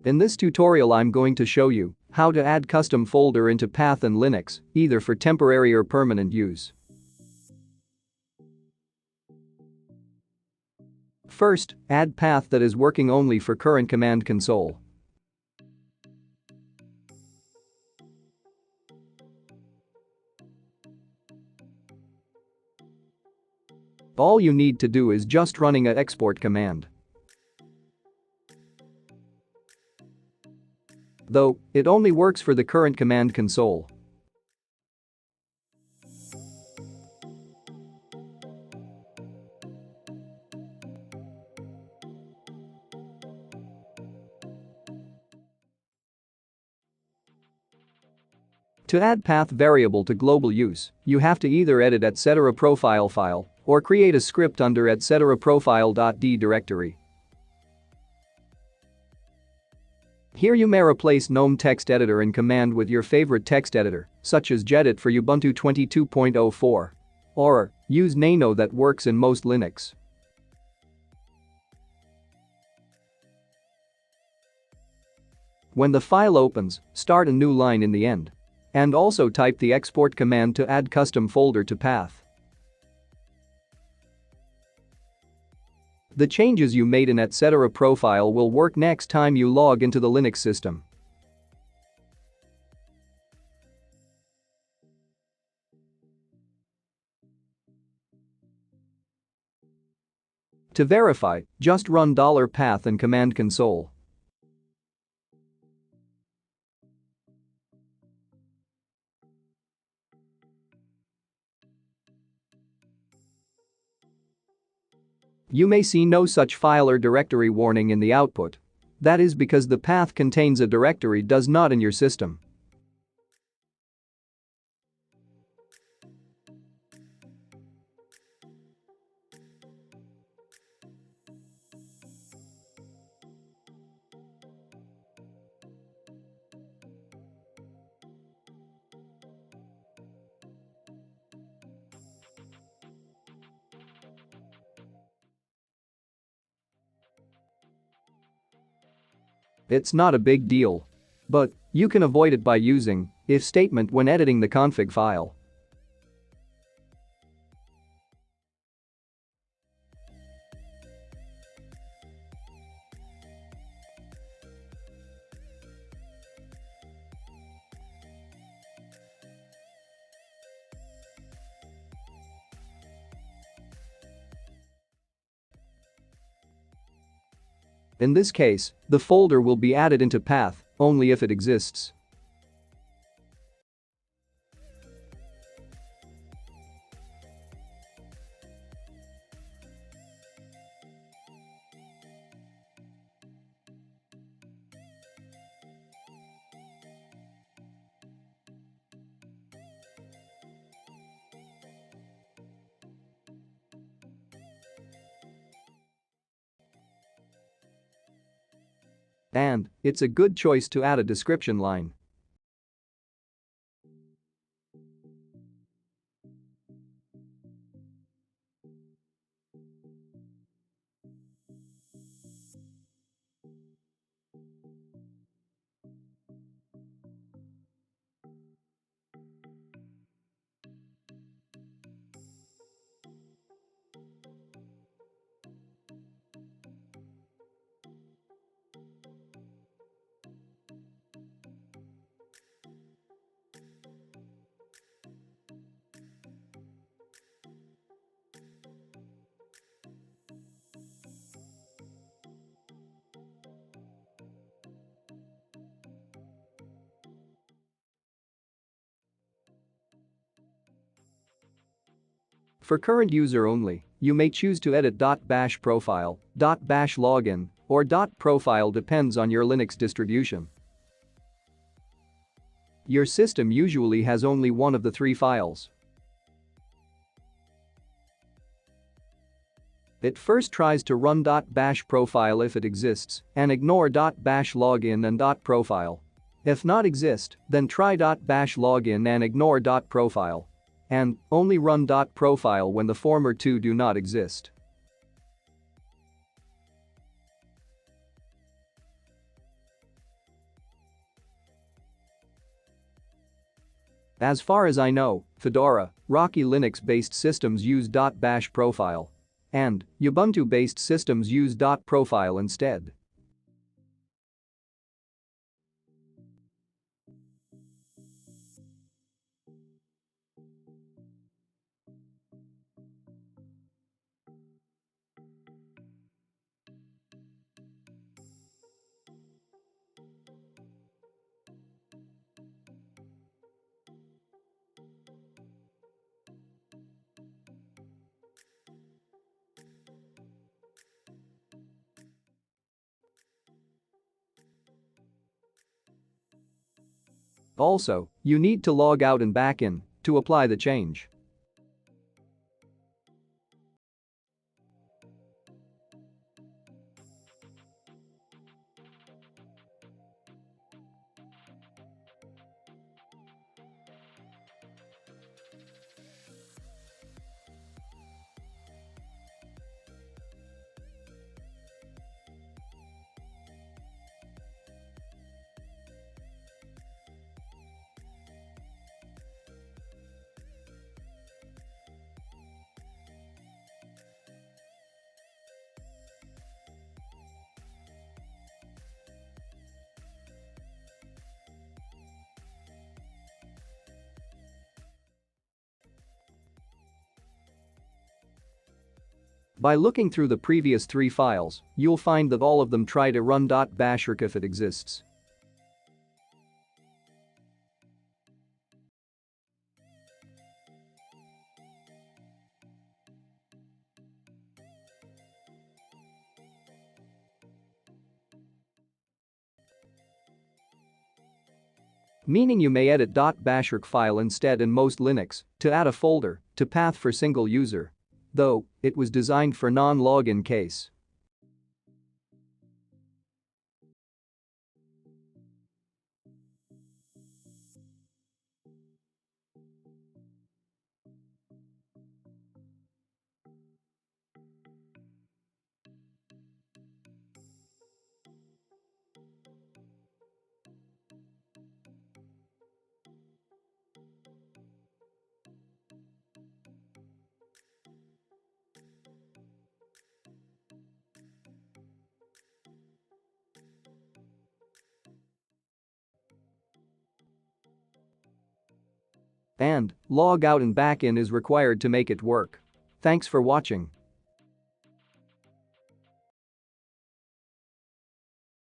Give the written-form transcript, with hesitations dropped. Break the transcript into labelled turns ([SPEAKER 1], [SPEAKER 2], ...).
[SPEAKER 1] In this tutorial I'm going to show you how to add custom folder into Path in Linux, either for temporary or permanent use. First, add path that is working only for current command console. All you need to do is just running a export command. Though, it only works for the current command console. To add path variable to global use, you have to either edit etc profile file or create a script under etc profile.d directory. Here you may replace GNOME text editor in command with your favorite text editor, such as Gedit for Ubuntu 22.04. Or use Nano that works in most Linux. When the file opens, start a new line in the end. And also type the export command to add custom folder to path. The changes you made in etc profile will work next time you log into the Linux system. To verify, just run $path in command console. You may see no such file or directory warning in the output. That is because the path contains a directory does not in your system. It's not a big deal. But you can avoid it by using if statement when editing the config file. In this case, the folder will be added into path only if it exists. And it's a good choice to add a description line. For current user only, you may choose to edit .bash profile, .bash login, or .profile depends on your Linux distribution. Your system usually has only one of the three files. It first tries to run .bash profile if it exists and ignore .bash login and .profile. If not exist, then try .bash login and ignore .profile. And only run .profile when the former two do not exist. As far as I know, Fedora, Rocky Linux-based systems use .bash profile. And Ubuntu-based systems use .profile instead. Also, you need to log out and back in to apply the change. By looking through the previous 3 files, you'll find that all of them try to run .bash if it exists. Meaning you may edit .bash file instead in most Linux to add a folder to path for single user. Though, it was designed for non-login case. And log out and back in is required to make it work. Thanks for watching.